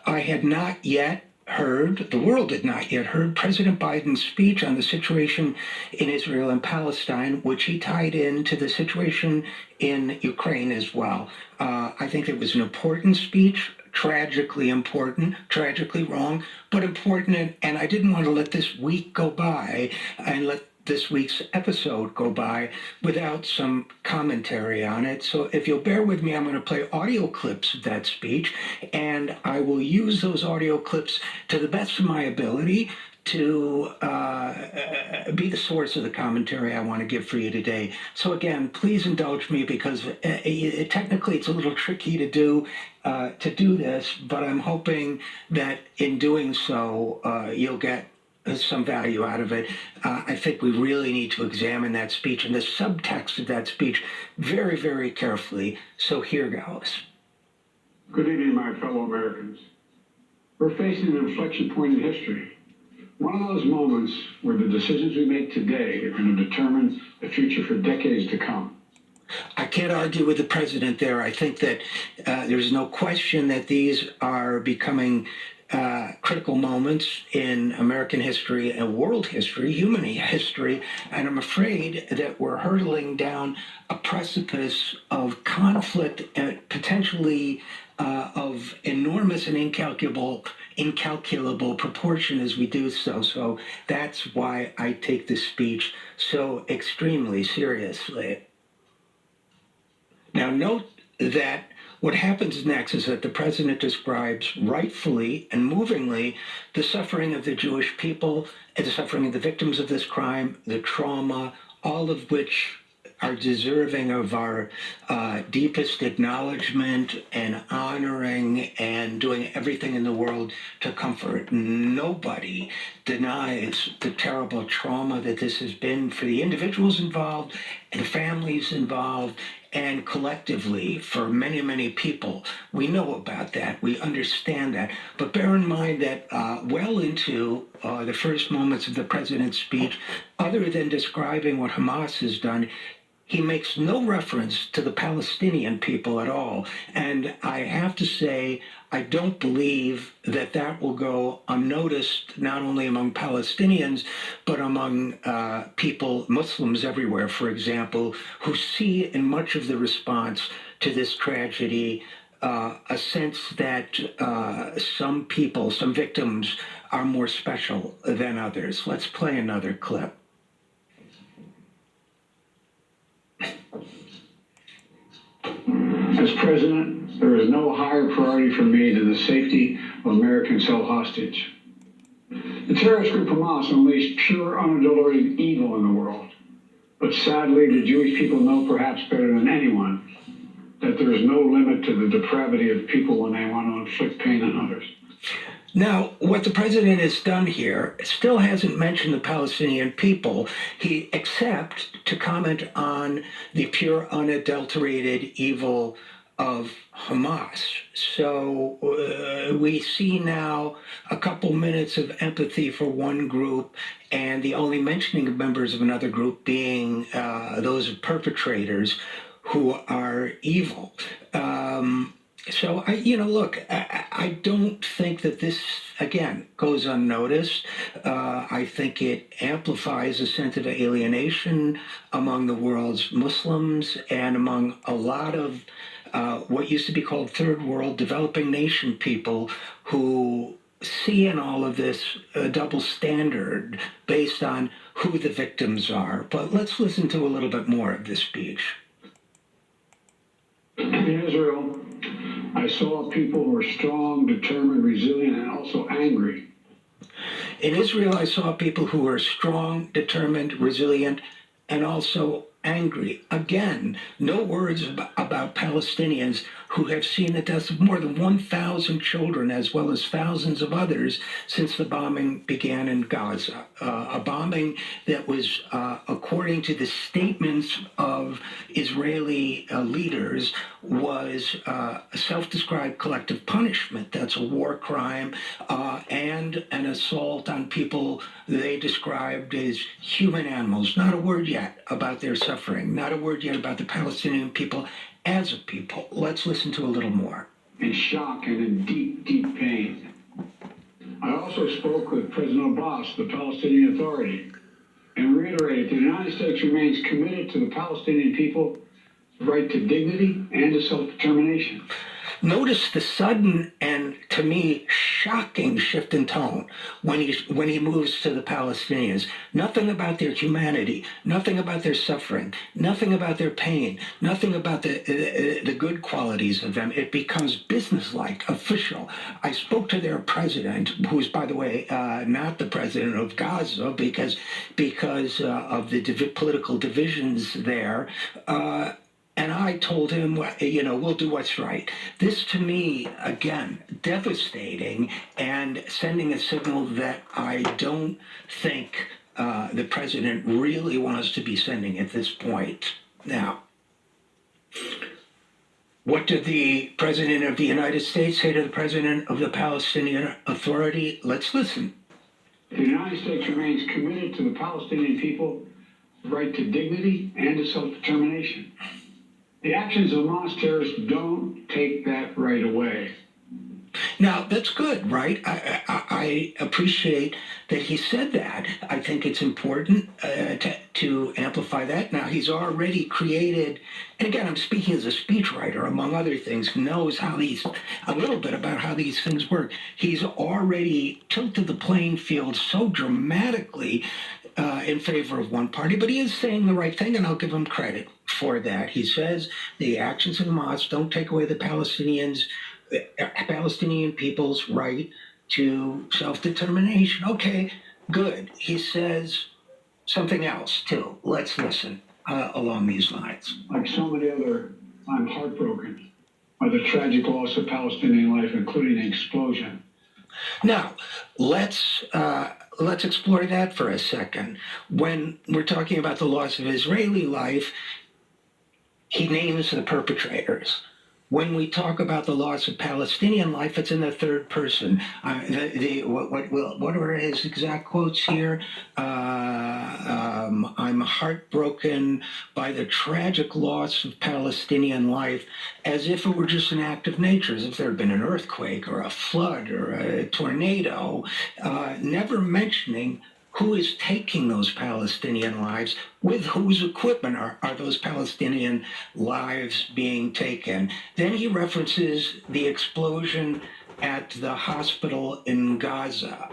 I had not yet heard, the world had not yet heard President Biden's speech on the situation in Israel and Palestine, which he tied into the situation in Ukraine as well. I think it was an important speech, tragically important, tragically wrong, but important. And I didn't want to let this week go by and let this week's episode go by without some commentary on it. So if you'll bear with me, I'm going to play audio clips of that speech, and I will use those audio clips to the best of my ability to be the source of the commentary I want to give for you today. So again, please indulge me because technically it's a little tricky to do this, but I'm hoping that in doing so, you'll get some value out of it. I think we really need to examine that speech and the subtext of that speech very, very carefully. So here goes. Good evening, my fellow Americans. We're facing an inflection point in history. One of those moments where the decisions we make today are going to determine the future for decades to come. I can't argue with the president there. I think that there's no question that these are becoming critical moments in American history and world history, human history, and I'm afraid that we're hurtling down a precipice of conflict and potentially of enormous and incalculable proportion as we do so. So that's why I take this speech so extremely seriously. Now, note that what happens next is that the president describes rightfully and movingly the suffering of the Jewish people and the suffering of the victims of this crime, the trauma, all of which are deserving of our deepest acknowledgement and honoring and doing everything in the world to comfort. Nobody denies the terrible trauma that this has been for the individuals involved and the families involved and collectively for many, many people. We know about that. We understand that. But bear in mind that well into the first moments of the president's speech, other than describing what Hamas has done, he makes no reference to the Palestinian people at all. And I have to say, I don't believe that that will go unnoticed, not only among Palestinians, but among people, Muslims everywhere, for example, who see in much of the response to this tragedy a sense that some people, some victims, are more special than others. Let's play another clip. As president, there is no higher priority for me than the safety of Americans held hostage. The terrorist group Hamas unleashed pure, unadulterated evil in the world. But sadly, the Jewish people know perhaps better than anyone that there is no limit to the depravity of people when they want to inflict pain on others. Now, what the president has done here still hasn't mentioned the Palestinian people, except to comment on the pure, unadulterated evil of Hamas. So we see now a couple minutes of empathy for one group and the only mentioning of members of another group being those perpetrators who are evil. So, I don't think that this, again, goes unnoticed. I think it amplifies a sense of alienation among the world's Muslims and among a lot of what used to be called third world developing nation people who see in all of this a double standard based on who the victims are. But let's listen to a little bit more of this speech. In Israel, I saw people who were strong, determined, resilient, and also angry. In Israel, I saw people who were strong, determined, resilient, and also angry. Again, no words about Palestinians who have seen the deaths of more than 1,000 children as well as thousands of others since the bombing began in Gaza. A bombing that was, according to the statements of Israeli leaders, was a self-described collective punishment. That's a war crime and an assault on people they described as human animals. Not a word yet about their suffering. Not a word yet about the Palestinian people as a people. Let's listen to a little more. in shock and in deep, deep pain. I also spoke with President Abbas, the Palestinian Authority, and reiterated that the United States remains committed to the Palestinian people's right to dignity and to self-determination. Notice the sudden and, to me, shocking shift in tone when he moves to the Palestinians. Nothing about their humanity, nothing about their suffering, nothing about their pain, nothing about the good qualities of them. It becomes businesslike, official. I spoke to their president, who's, by the way, not the president of Gaza because of the political divisions there. And I told him, we'll do what's right. This, to me, again, devastating and sending a signal that I don't think the president really wants to be sending at this point. Now, what did the president of the United States say to the president of the Palestinian Authority? Let's listen. The United States remains committed to the Palestinian people's right to dignity and to self-determination. The actions of Hamas terrorists don't take that right away. Now, that's good, right? I appreciate that he said that. I think it's important to amplify that. Now, he's already created, and again, I'm speaking as a speechwriter, among other things, who knows a little bit about how these things work. He's already tilted the playing field so dramatically in favor of one party, but he is saying the right thing, and I'll give him credit for that. He says the actions of Hamas don't take away the Palestinian people's right to self-determination. Okay, good. He says something else, too. Let's listen along these lines. Like so many other, I'm heartbroken by the tragic loss of Palestinian life, including the explosion. Now, let's explore that for a second. When we're talking about the loss of Israeli life, he names the perpetrators. When we talk about the loss of Palestinian life, it's in the third person. What are his exact quotes here? I'm heartbroken by the tragic loss of Palestinian life, as if it were just an act of nature, as if there had been an earthquake or a flood or a tornado, never mentioning who is taking those Palestinian lives, with whose equipment are those Palestinian lives being taken. Then he references the explosion at the hospital in Gaza.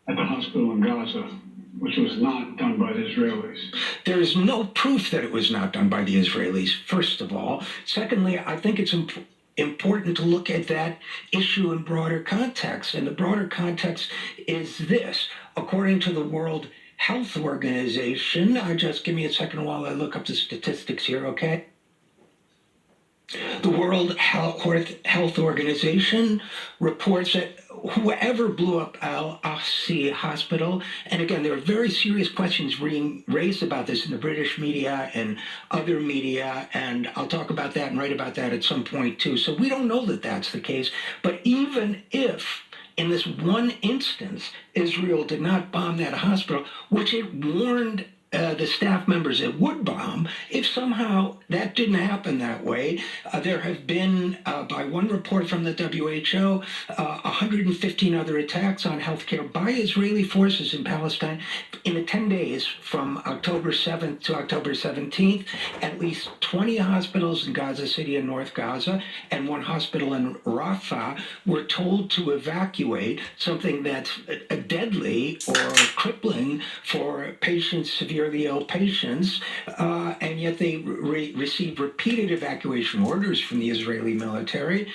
At the hospital in Gaza, which was not done by the Israelis. There is no proof that it was not done by the Israelis, first of all. Secondly, I think it's important to look at that issue in broader context. And the broader context is this. According to the World Health Organization, just give me a second while I look up the statistics here, okay? The World Health Organization reports that whoever blew up Al-Aqsa Hospital, and again, there are very serious questions being raised about this in the British media and other media, and I'll talk about that and write about that at some point too. So we don't know that that's the case, but even if in this one instance, Israel did not bomb that hospital, which it warned the staff members it would bomb. If somehow that didn't happen that way, there have been, by one report from the WHO, 115 other attacks on healthcare by Israeli forces in Palestine in the 10 days from October 7th to October 17th. At least 20 hospitals in Gaza City and North Gaza and one hospital in Rafah were told to evacuate, something that's deadly or crippling for patients, severely ill patients, and yet they received repeated evacuation orders from the Israeli military.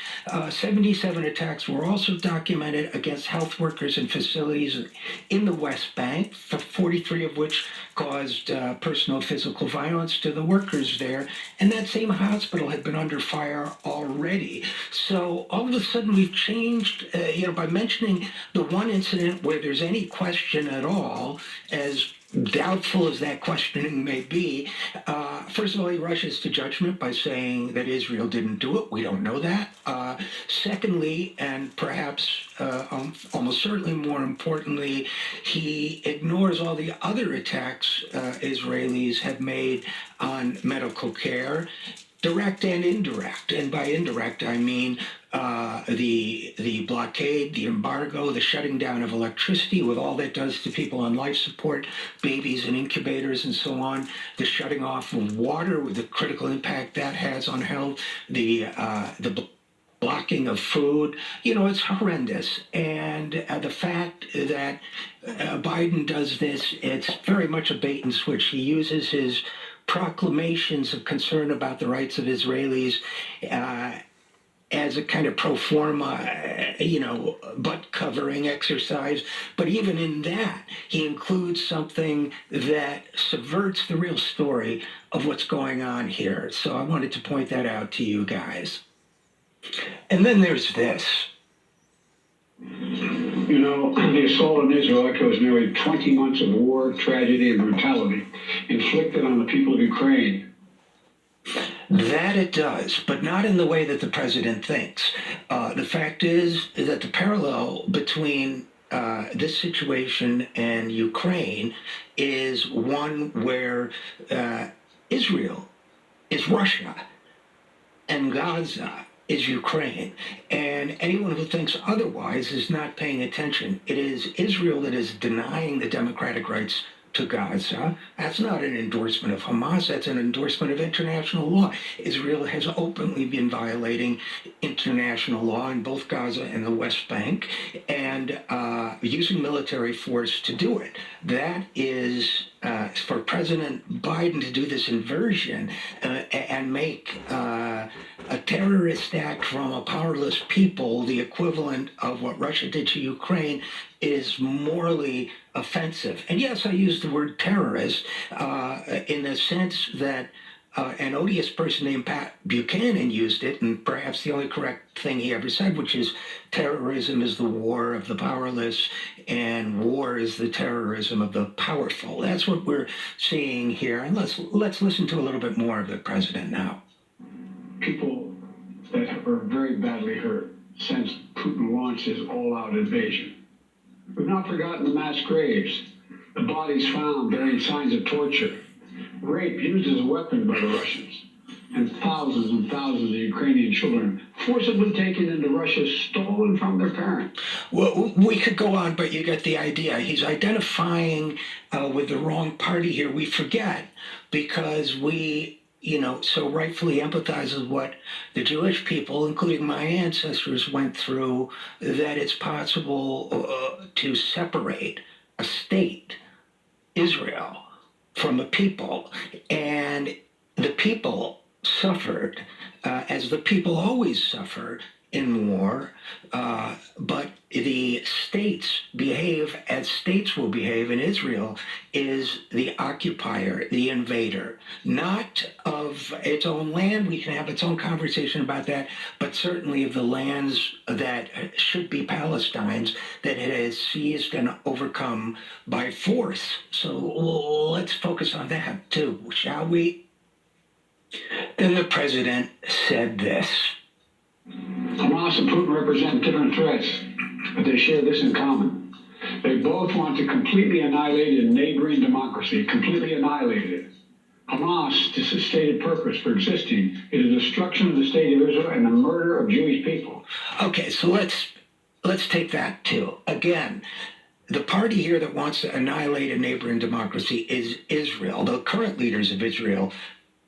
77 attacks were also documented against health workers and facilities in the West Bank, 43 of which caused personal physical violence to the workers there. And that same hospital had been under fire already. So all of a sudden we've changed, by mentioning the one incident where there's any question at all, as doubtful as that questioning may be, first of all, he rushes to judgment by saying that Israel didn't do it. We don't know that. Secondly, and perhaps almost certainly more importantly, he ignores all the other attacks Israelis have made on medical care. direct and indirect. And by indirect, I mean the blockade, the embargo, the shutting down of electricity, with all that does to people on life support, babies and incubators, and so on. The shutting off of water, with the critical impact that has on health. The blocking of food. You know, it's horrendous. And the fact that Biden does this, it's very much a bait and switch. He uses his proclamations of concern about the rights of Israelis uh, as a kind of pro forma, butt covering exercise. But even in that, he includes something that subverts the real story of what's going on here. So I wanted to point that out to you guys. And then there's this. You know, the assault on Israel echoes nearly 20 months of war, tragedy, and brutality inflicted on the people of Ukraine. That it does, but not in the way that the president thinks. The fact is that the parallel between this situation and Ukraine is one where Israel is Russia and Gaza is Ukraine. And anyone who thinks otherwise is not paying attention. It is Israel that is denying the democratic rights to Gaza. That's not an endorsement of Hamas. That's an endorsement of international law. Israel has openly been violating international law in both Gaza and the West Bank, and using military force to do it. That is for President Biden to do this inversion and make a terrorist act from a powerless people the equivalent of what Russia did to Ukraine is morally offensive. And yes, I use the word terrorist in the sense that an odious person named Pat Buchanan used it, and perhaps the only correct thing he ever said, which is terrorism is the war of the powerless, and war is the terrorism of the powerful. That's what we're seeing here. And let's listen to a little bit more of the president now. People that were very badly hurt since Putin launched his all-out invasion. We've not forgotten the mass graves, the bodies found bearing signs of torture, rape used as a weapon by the Russians, and thousands of Ukrainian children forcibly taken into Russia, stolen from their parents. Well, we could go on, but you get the idea. He's identifying with the wrong party here. We forget because we so rightfully empathize with what the Jewish people, including my ancestors, went through, that it's possible to separate a state, Israel, from a people. And the people suffered, as the people always suffer in war, but the states behave as states will behave, and Israel is the occupier, the invader, not of its own land. We can have its own conversation about that, but certainly of the lands that should be Palestine's, that it has seized and overcome by force. So let's focus on that too, shall we? Then the president said this. Hamas and Putin represent different threats, but they share this in common. They both want to completely annihilate a neighboring democracy, completely annihilate it. Hamas, this stated purpose for existing, is the destruction of the state of Israel and the murder of Jewish people. Okay, so let's take that too. Again, the party here that wants to annihilate a neighboring democracy is Israel. The current leaders of Israel,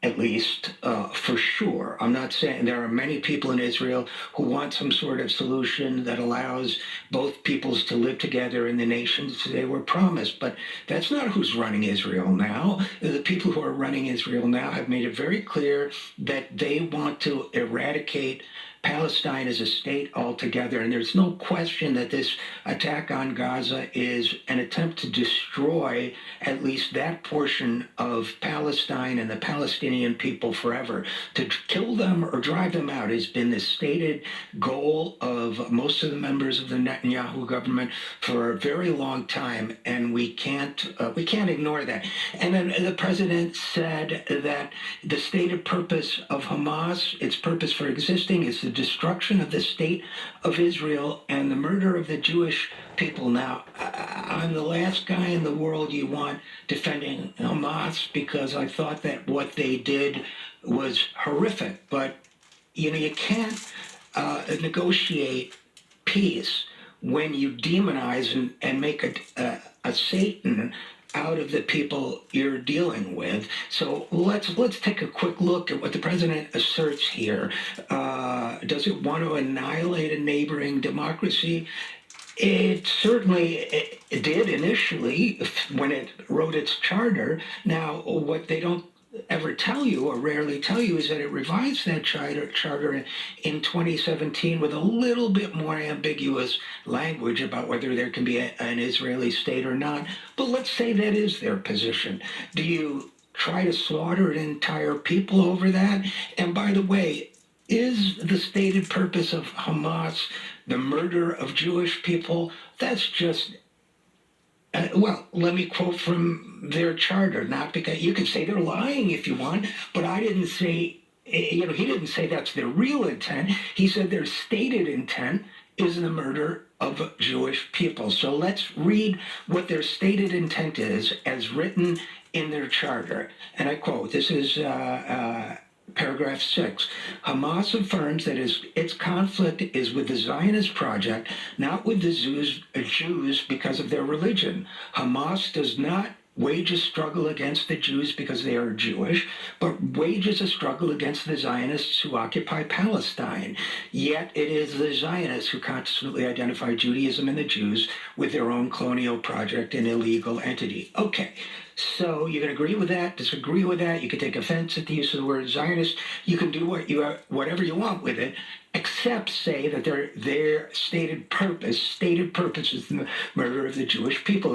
at least, for sure. I'm not saying there are many people in Israel who want some sort of solution that allows both peoples to live together in the nations they were promised. But that's not who's running Israel now. The people who are running Israel now have made it very clear that they want to eradicate Palestine as a state altogether. And there's no question that this attack on Gaza is an attempt to destroy at least that portion of Palestine and the Palestinian people forever. To kill them or drive them out has been the stated goal of most of the members of the Netanyahu government for a very long time, and we can't ignore that. And then the president said that the stated purpose of Hamas, its purpose for existing, is the destruction of the state of Israel and the murder of the Jewish people. Now, I'm the last guy in the world you want defending Hamas because I thought that what they did was horrific. But, you can't negotiate peace when you demonize and make a Satan out of the people you're dealing with. So let's take a quick look at what the president asserts here. Does it want to annihilate a neighboring democracy? It certainly it did initially when it wrote its charter. Now, what they don't ever tell you or rarely tell you is that it revised that charter in 2017 with a little bit more ambiguous language about whether there can be an Israeli state or not. But let's say that is their position. Do you try to slaughter an entire people over that? And by the way, is the stated purpose of Hamas the murder of Jewish people? That's just well, let me quote from their charter, not because you can say they're lying if you want, but I didn't say, he didn't say that's their real intent. He said their stated intent is the murder of Jewish people. So let's read what their stated intent is as written in their charter. And I quote, this is paragraph 6. Hamas affirms that its conflict is with the Zionist project, not with the Jews because of their religion. Hamas does not wage a struggle against the Jews because they are Jewish, but wages a struggle against the Zionists who occupy Palestine. Yet it is the Zionists who constantly identify Judaism and the Jews with their own colonial project and illegal entity. Okay, so you can agree with that, disagree with that. You can take offense at the use of the word Zionist. You can do whatever you want with it, except say that their stated purpose is the murder of the Jewish people.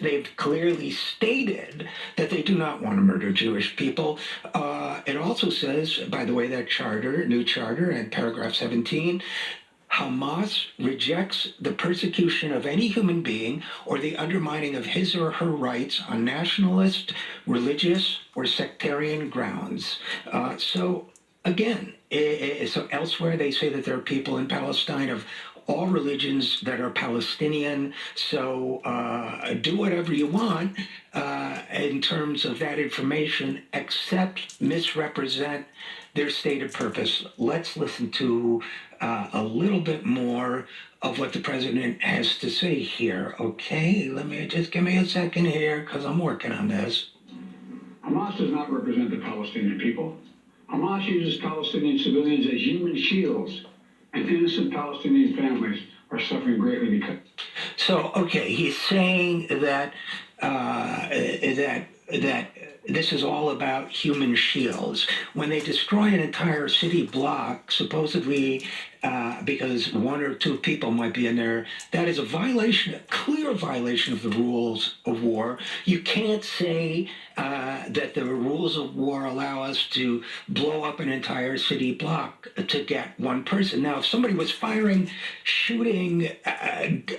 They've clearly stated that they do not want to murder Jewish people. It also says, by the way, that new charter, in paragraph 17, Hamas rejects the persecution of any human being or the undermining of his or her rights on nationalist, religious, or sectarian grounds. So again, so elsewhere they say that there are people in Palestine of all religions that are Palestinian. So do whatever you want in terms of that information, except misrepresent their stated purpose. Let's listen to a little bit more of what the president has to say here. Okay, give me a second here because I'm working on this. Hamas does not represent the Palestinian people. Hamas uses Palestinian civilians as human shields, and innocent Palestinian families are suffering greatly because. So, okay, he's saying that that this is all about human shields. When they destroy an entire city block, supposedly because one or two people might be in there, that is a clear violation of the rules of war. You can't say that the rules of war allow us to blow up an entire city block to get one person. Now, if somebody was shooting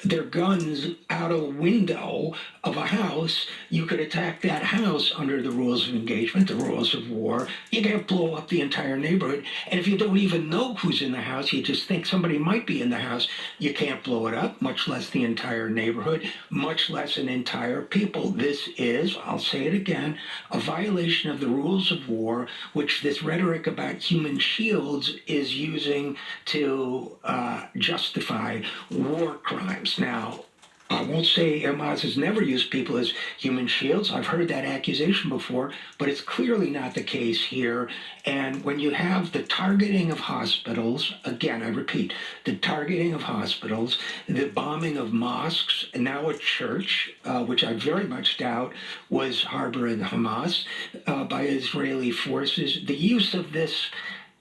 their guns out a window of a house, you could attack that house under the rules of engagement, the rules of war. You can't blow up the entire neighborhood. And if you don't even know who's in the house, you just think somebody might be in the house, you can't blow it up, much less the entire neighborhood, much less an entire people. This is, I'll say it again, a violation of the rules of war, which this rhetoric about human shields is using to justify war crimes. Now, I won't say Hamas has never used people as human shields. I've heard that accusation before, but it's clearly not the case here. And when you have the targeting of hospitals, again, I repeat, the targeting of hospitals, the bombing of mosques, and now a church, which I very much doubt was harboring Hamas by Israeli forces, the use of this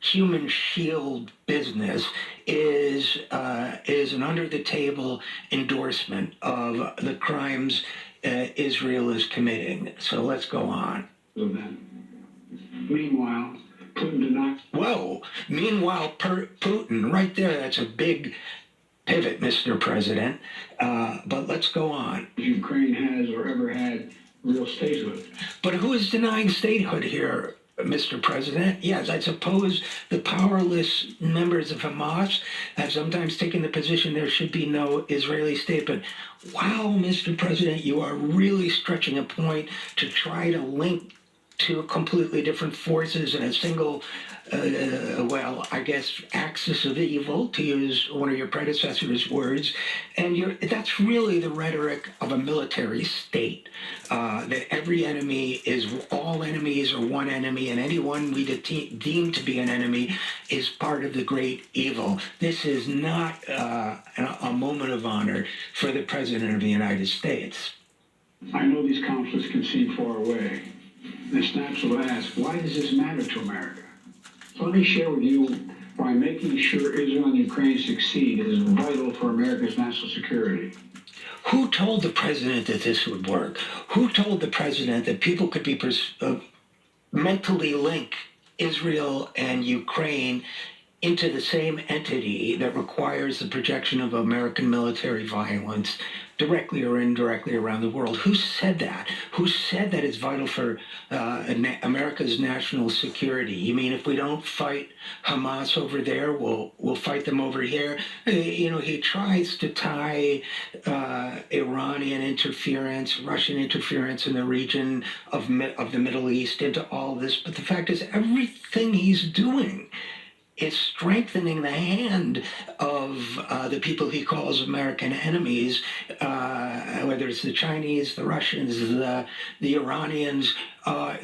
human shield business is an under-the-table endorsement of the crimes Israel is committing. So let's go on. Meanwhile, Putin denied. Whoa! Meanwhile, Putin, right there, that's a big pivot, Mr. President. But let's go on. Ukraine has or ever had real statehood. But who is denying statehood here? Mr. President. Yes, I suppose the powerless members of Hamas have sometimes taken the position there should be no Israeli state. But wow, Mr. President, you are really stretching a point to try to link two completely different forces in a single, well, I guess, axis of evil, to use one of your predecessor's words. And that's really the rhetoric of a military state, that every enemy is all enemies or one enemy, and anyone we deem to be an enemy is part of the great evil. This is not a moment of honor for the President of the United States. I know these conflicts can seem far away. And it's natural to ask, why does this matter to America? So let me share with you why making sure Israel and Ukraine succeed is vital for America's national security. Who told the president that this would work? Who told the president that people could be mentally link Israel and Ukraine into the same entity that requires the projection of American military violence directly or indirectly around the world? Who said that? Who said that it's vital for America's national security? You mean if we don't fight Hamas over there, we'll fight them over here? He tries to tie Iranian interference, Russian interference in the region of the Middle East into all this. But the fact is, everything he's doing is strengthening the hand of the people he calls American enemies, whether it's the Chinese, the Russians, the Iranians.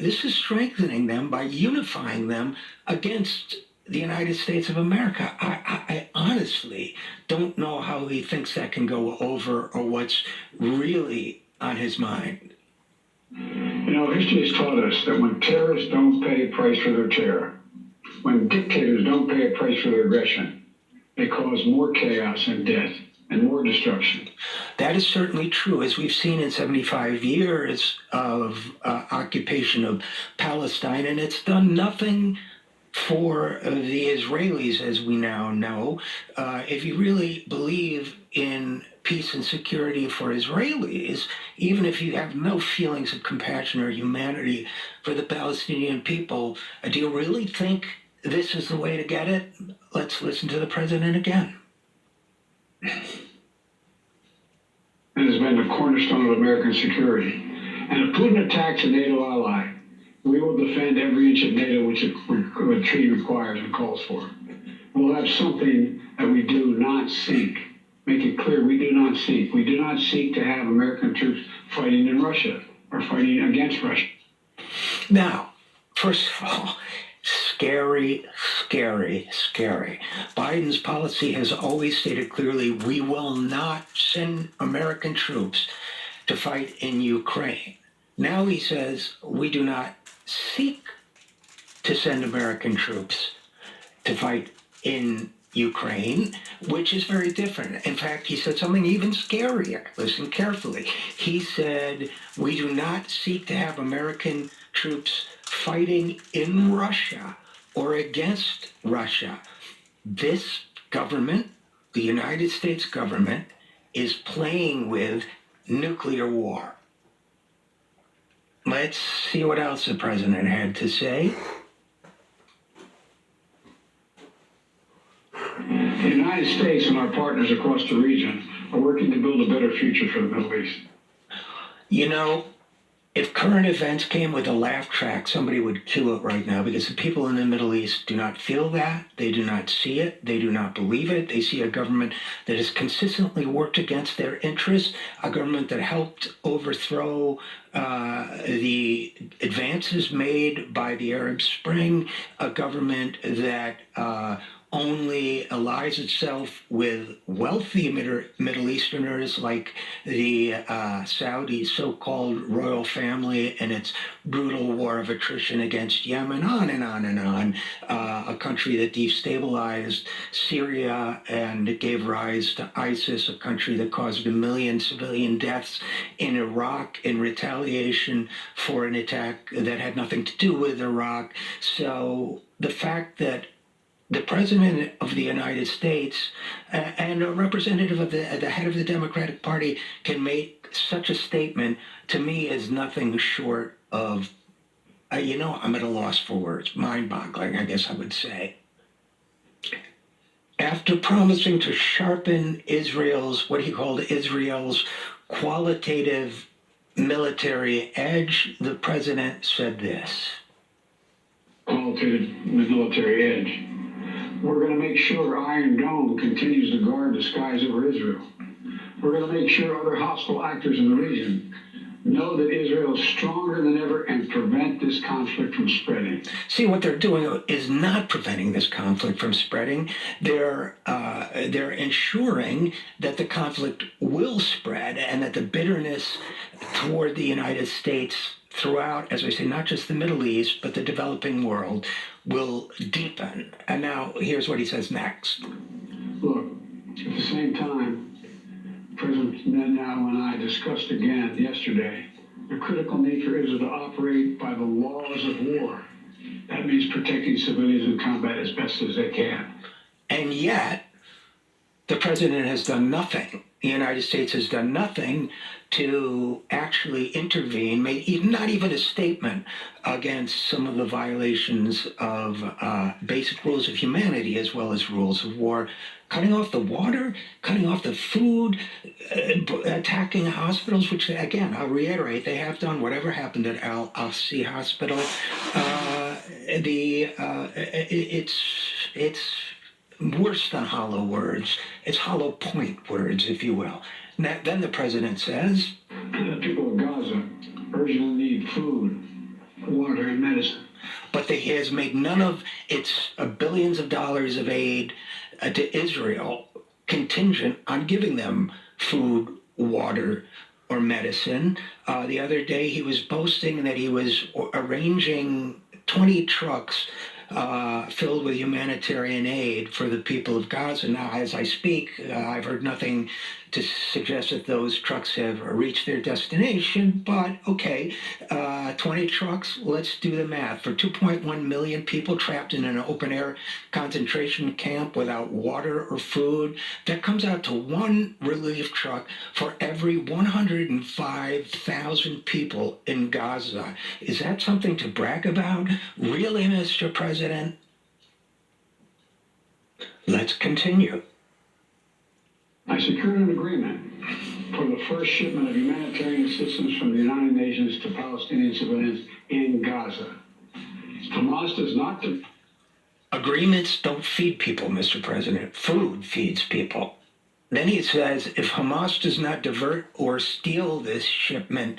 This is strengthening them by unifying them against the United States of America. I honestly don't know how he thinks that can go over or what's really on his mind. History has taught us that when terrorists don't pay a price for their terror, when dictators don't pay a price for their aggression, they cause more chaos and death and more destruction. That is certainly true, as we've seen in 75 years of occupation of Palestine, and it's done nothing for the Israelis, as we now know. If you really believe in peace and security for Israelis, even if you have no feelings of compassion or humanity for the Palestinian people, do you really think this is the way to get it? Let's listen to the president again. It has been the cornerstone of American security. And if Putin attacks a NATO ally, we will defend every inch of NATO which the treaty requires and calls for. We'll have something that we do not seek. Make it clear, we do not seek. We do not seek to have American troops fighting in Russia or fighting against Russia. Now, first of all, scary, scary, scary. Biden's policy has always stated clearly, we will not send American troops to fight in Ukraine. Now he says we do not seek to send American troops to fight in Ukraine, which is very different. In fact, he said something even scarier. Listen carefully. He said, we do not seek to have American troops fighting in Russia or against Russia. This government, the United States government, is playing with nuclear war. Let's see what else the president had to say. The United States and our partners across the region are working to build a better future for the Middle East. You know, if current events came with a laugh track, somebody would cue it right now, because the people in the Middle East do not feel that. They do not see it. They do not believe it. They see a government that has consistently worked against their interests, a government that helped overthrow the advances made by the Arab Spring, a government that only allies itself with wealthy Middle Easterners like the Saudi so-called royal family and its brutal war of attrition against Yemen, on and on and on. A country that destabilized Syria and gave rise to ISIS, a country that caused 1 million civilian deaths in Iraq in retaliation for an attack that had nothing to do with Iraq. So the fact that the President of the United States and a representative of the head of the Democratic Party can make such a statement, to me, is nothing short of I'm at a loss for words. Mind-boggling, I guess I would say. After promising to sharpen what he called Israel's qualitative military edge, the president said this. Qualitative military edge. We're going to make sure Iron Dome continues to guard the skies over Israel. We're going to make sure other hostile actors in the region know that Israel is stronger than ever and prevent this conflict from spreading. See, what they're doing is not preventing this conflict from spreading. They're ensuring that the conflict will spread and that the bitterness toward the United States throughout, as I say, not just the Middle East, but the developing world will deepen. And now here's what he says next. Look, at the same time, President Netanyahu and I discussed again yesterday the critical need for Israel to operate by the laws of war. That means protecting civilians in combat as best as they can. And yet, the president has done nothing. The United States has done nothing to actually intervene, not even a statement against some of the violations of basic rules of humanity as well as rules of war. Cutting off the water, cutting off the food, attacking hospitals, which, again, I'll reiterate, they have done. Whatever happened at Al-Asi Hospital, it's worse than hollow words. It's hollow point words, if you will. Now, then the president says, the people of Gaza urgently need food, water, and medicine. But he has made none of its billions of dollars of aid to Israel contingent on giving them food, water, or medicine. The other day he was boasting that he was arranging 20 trucks filled with humanitarian aid for the people of Gaza. Now, as I speak, I've heard nothing to suggest that those trucks have reached their destination, but okay, 20 trucks, let's do the math. For 2.1 million people trapped in an open-air concentration camp without water or food, that comes out to one relief truck for every 105,000 people in Gaza. Is that something to brag about? Really, Mr. President? Let's continue. I secured an agreement for the first shipment of humanitarian assistance from the United Nations to Palestinian civilians in Gaza. Hamas does not... Agreements don't feed people, Mr. President. Food feeds people. Then he says, if Hamas does not divert or steal this shipment,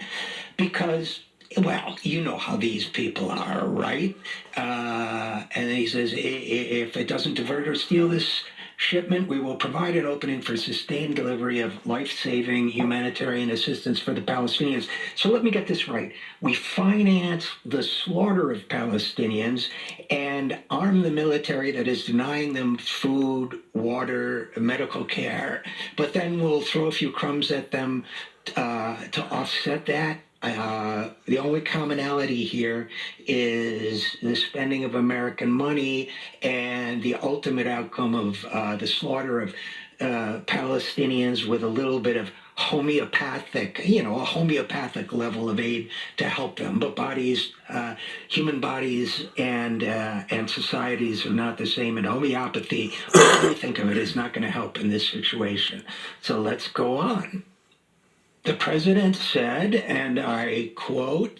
because, well, you know how these people are, right? And he says, if it doesn't divert or steal this shipment, we will provide an opening for sustained delivery of life-saving humanitarian assistance for the Palestinians. So let me get this right. We finance the slaughter of Palestinians and arm the military that is denying them food, water, medical care, but then we'll throw a few crumbs at them to offset that. The only commonality here is the spending of American money and the ultimate outcome of the slaughter of Palestinians with a little bit of homeopathic, a homeopathic level of aid to help them. But human bodies and societies are not the same. And homeopathy, whatever you think of it, is not going to help in this situation. So let's go on. The president said, and I quote,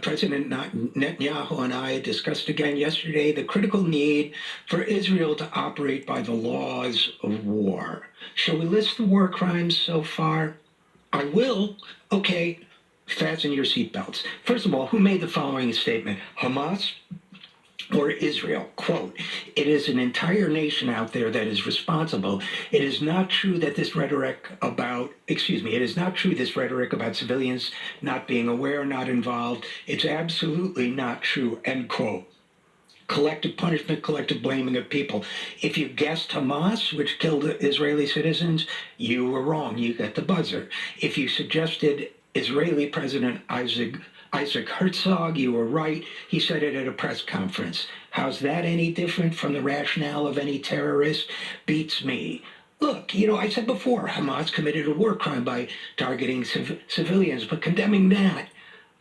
President Netanyahu and I discussed again yesterday the critical need for Israel to operate by the laws of war. Shall we list the war crimes so far? I will. Okay, fasten your seatbelts. First of all, who made the following statement? Hamas or Israel? Quote, it is an entire nation out there that is responsible. It is not true that this rhetoric about civilians not being aware, not involved. It's absolutely not true, end quote. Collective punishment, collective blaming of people. If you guessed Hamas, which killed Israeli citizens, you were wrong. You got the buzzer. If you suggested Israeli President Isaac Herzog, you were right. He said it at a press conference. How's that any different from the rationale of any terrorist? Beats me. Look, I said before, Hamas committed a war crime by targeting civilians, but condemning that,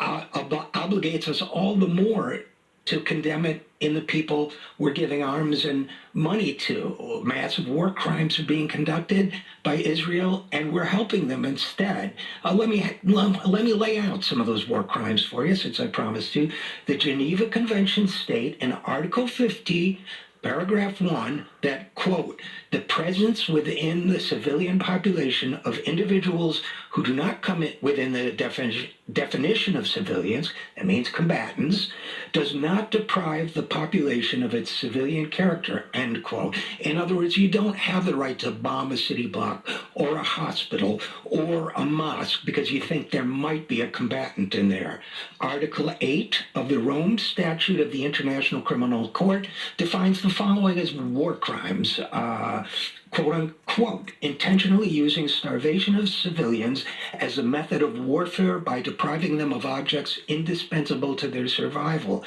obligates us all the more to condemn it in the people we're giving arms and money to. Massive war crimes are being conducted by Israel, and we're helping them instead. Let me lay out some of those war crimes for you, since I promised to. The Geneva Convention state in Article 50, Paragraph 1, that, quote, the presence within the civilian population of individuals who do not come within the definition of civilians, that means combatants, does not deprive the population of its civilian character, end quote. In other words, you don't have the right to bomb a city block or a hospital or a mosque because you think there might be a combatant in there. Article 8 of the Rome Statute of the International Criminal Court defines the following as war crimes. Quote unquote, intentionally using starvation of civilians as a method of warfare by depriving them of objects indispensable to their survival,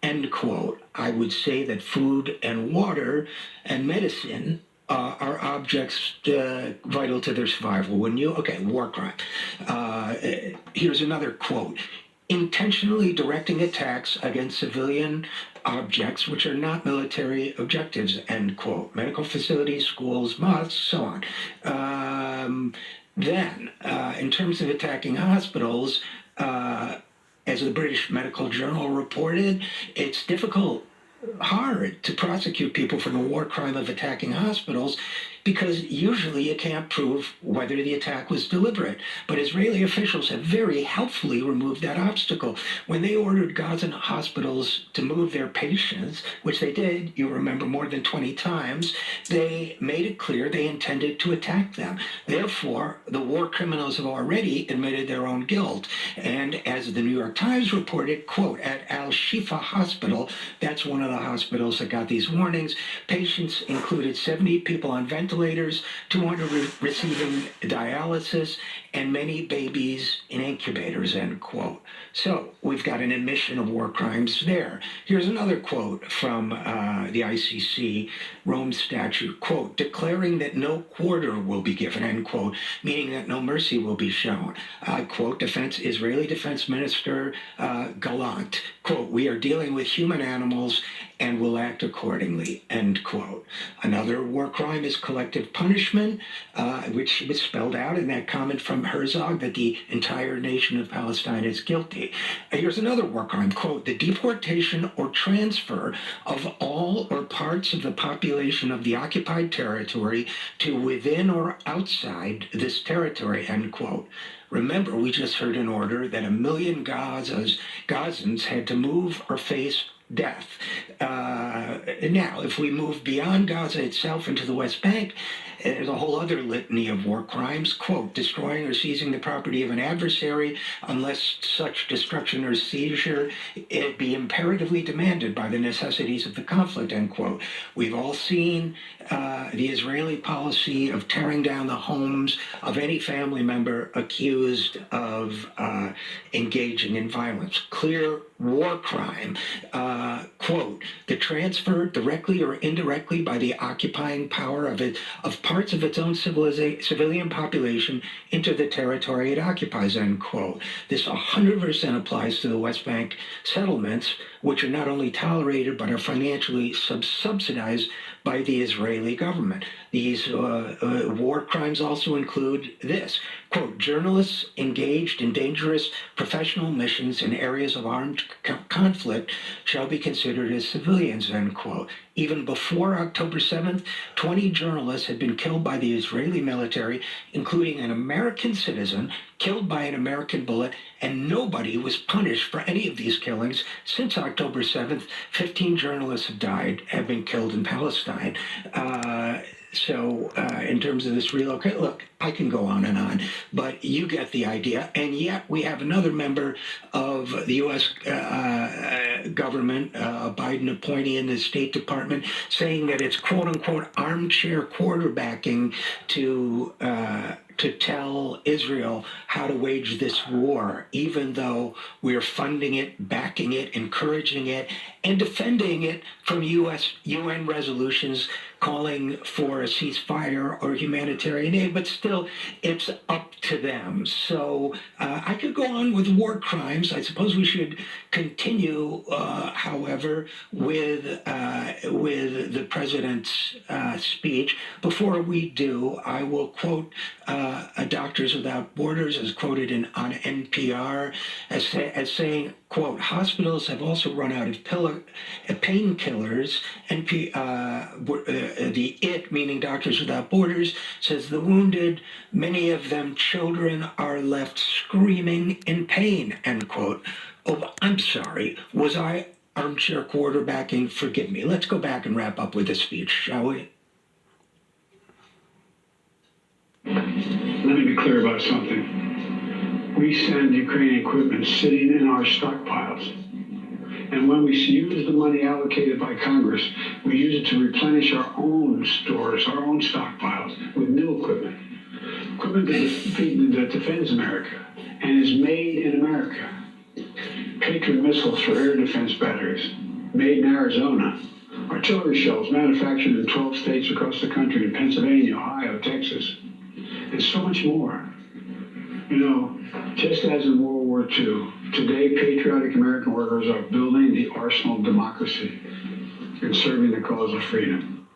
end quote. I would say that food and water and medicine are objects vital to their survival, wouldn't you? Okay, war crime. Here's another quote. Intentionally directing attacks against civilian objects which are not military objectives, end quote. Medical facilities, schools, mosques, so on. Then, in terms of attacking hospitals, as the British Medical Journal reported, it's hard to prosecute people for the war crime of attacking hospitals because usually you can't prove whether the attack was deliberate. But Israeli officials have very helpfully removed that obstacle. When they ordered Gaza hospitals to move their patients, which they did, you remember, more than 20 times, they made it clear they intended to attack them. Therefore, the war criminals have already admitted their own guilt. And as the New York Times reported, quote, at Al-Shifa Hospital, that's one of the hospitals that got these warnings, patients included 70 people on ventilators, 200 receiving dialysis, and many babies in incubators, end quote. So we've got an admission of war crimes there. Here's another quote from the ICC Rome Statute, quote, declaring that no quarter will be given, end quote, meaning that no mercy will be shown. Quote, Israeli Defense Minister Gallant, quote, we are dealing with human animals and will act accordingly, end quote. Another war crime is collective punishment, which was spelled out in that comment from Herzog that the entire nation of Palestine is guilty. Here's another war crime, quote, the deportation or transfer of all or parts of the population of the occupied territory to within or outside this territory, end quote. Remember, we just heard an order that 1 million Gazans had to move or face death. Now, if we move beyond Gaza itself into the West Bank, there's a whole other litany of war crimes, quote, destroying or seizing the property of an adversary unless such destruction or seizure it be imperatively demanded by the necessities of the conflict, end quote. We've all seen the Israeli policy of tearing down the homes of any family member accused of engaging in violence. Clear war crime. Quote, the transfer directly or indirectly by the occupying power of parts of its own civilian population into the territory it occupies, end quote. This 100% applies to the West Bank settlements, which are not only tolerated but are financially subsidized by the Israeli government. These war crimes also include this, quote, journalists engaged in dangerous professional missions in areas of armed conflict shall be considered as civilians, end quote. Even before October 7th, 20 journalists had been killed by the Israeli military, including an American citizen killed by an American bullet, and nobody was punished for any of these killings. Since October 7th, 15 journalists have been killed in Palestine. So in terms of this relocate, look, I can go on, but you get the idea. And yet we have another member of the U.S. Government, a Biden appointee in the State Department, saying that it's quote-unquote armchair quarterbacking to tell Israel how to wage this war, even though we're funding it, backing it, encouraging it, and defending it from UN resolutions calling for a ceasefire or humanitarian aid, but still, it's up to them. So I could go on with war crimes. I suppose we should continue, however, with the president's speech. Before we do, I will quote Doctors Without Borders, as quoted on NPR, as saying, quote, hospitals have also run out of painkillers. The IT, meaning Doctors Without Borders, says the wounded, many of them children, are left screaming in pain, end quote. Oh, I'm sorry. Was I armchair quarterbacking? Forgive me. Let's go back and wrap up with the speech, shall we? Let me be clear about something. We send Ukraine equipment sitting in our stockpiles. And when we use the money allocated by Congress, we use it to replenish our own stores, our own stockpiles with new equipment. Equipment that defends America and is made in America. Patriot missiles for air defense batteries, made in Arizona. Artillery shells manufactured in 12 states across the country, in Pennsylvania, Ohio, Texas, and so much more. You know, just as in World War II, today patriotic American workers are building the arsenal of democracy and serving the cause of freedom.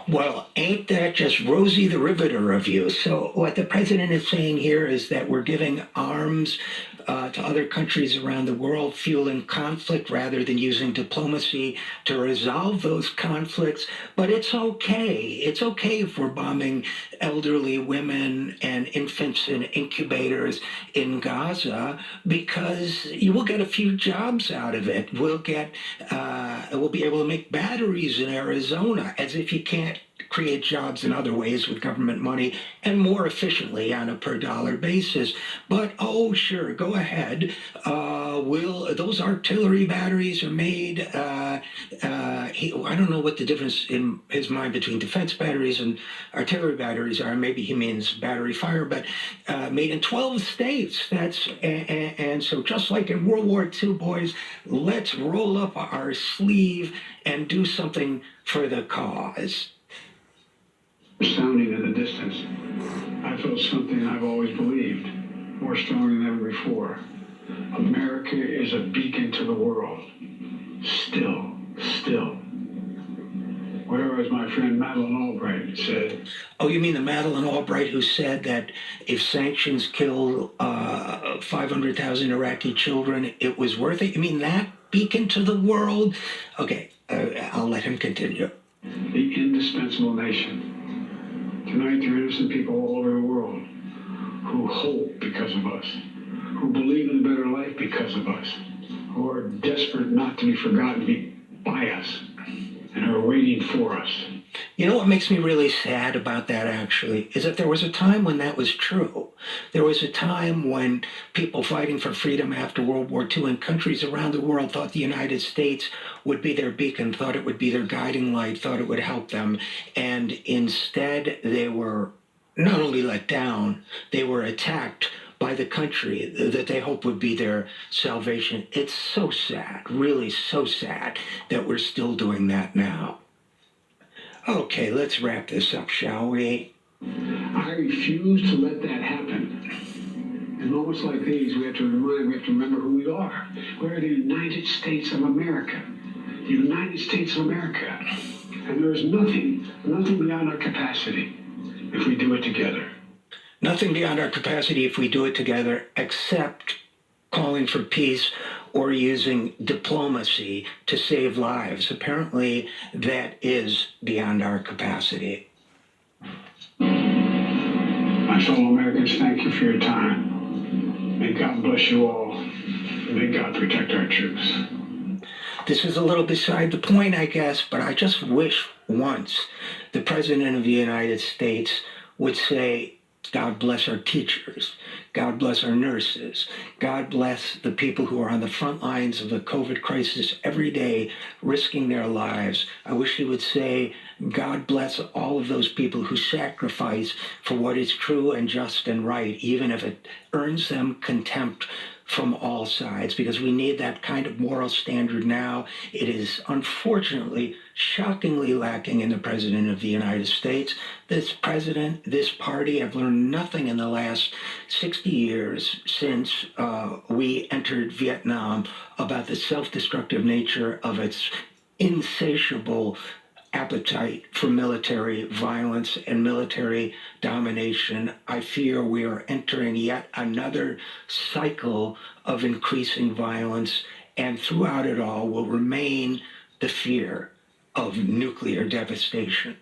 Well, ain't that just Rosie the Riveter of you? So what the president is saying here is that we're giving arms to other countries around the world, fueling conflict rather than using diplomacy to resolve those conflicts. But it's okay. It's okay if we're bombing elderly women and infants in incubators in Gaza, because you will get a few jobs out of it. We'll be able to make batteries in Arizona, as if you can't create jobs in other ways with government money and more efficiently on a per dollar basis. But oh, sure, go ahead. Those artillery batteries are made? I don't know what the difference in his mind between defense batteries and artillery batteries are. Maybe he means battery fire, but made in 12 states. And so just like in World War II, boys, let's roll up our sleeve and do something for the cause. Sounding in the distance, I felt something I've always believed, more strongly than ever before. America is a beacon to the world. Still. Whereas my friend Madeleine Albright said. Oh, you mean the Madeleine Albright who said that if sanctions kill 500,000 Iraqi children, it was worth it? You mean that beacon to the world? Okay, I'll let him continue. The indispensable nation. Tonight, there are innocent people all over the world who hope because of us, who believe in a better life because of us, who are desperate not to be forgotten by us, and are waiting for us. You know what makes me really sad about that, actually, is that there was a time when that was true. There was a time when people fighting for freedom after World War II in countries around the world thought the United States would be their beacon, thought it would be their guiding light, thought it would help them. And instead, they were not only let down, they were attacked by the country that they hope would be their salvation. It's so sad, really so sad, that we're still doing that now. Okay, let's wrap this up, shall we? I refuse to let that happen. In moments like these, we have to remember who we are. We're the United States of America. The United States of America. And there is nothing beyond our capacity if we do it together. Nothing beyond our capacity if we do it together, except calling for peace or using diplomacy to save lives. Apparently, that is beyond our capacity. My fellow Americans, thank you for your time. May God bless you all. And may God protect our troops. This is a little beside the point, I guess, but I just wish once the President of the United States would say, God bless our teachers. God bless our nurses. God bless the people who are on the front lines of the COVID crisis every day, risking their lives. I wish he would say, God bless all of those people who sacrifice for what is true and just and right, even if it earns them contempt from all sides because we need that kind of moral standard now. It is unfortunately shockingly lacking in the President of the United States. This president, this party have learned nothing in the last 60 years since we entered Vietnam about the self-destructive nature of its insatiable appetite for military violence and military domination. I fear we are entering yet another cycle of increasing violence, and throughout it all will remain the fear of nuclear devastation.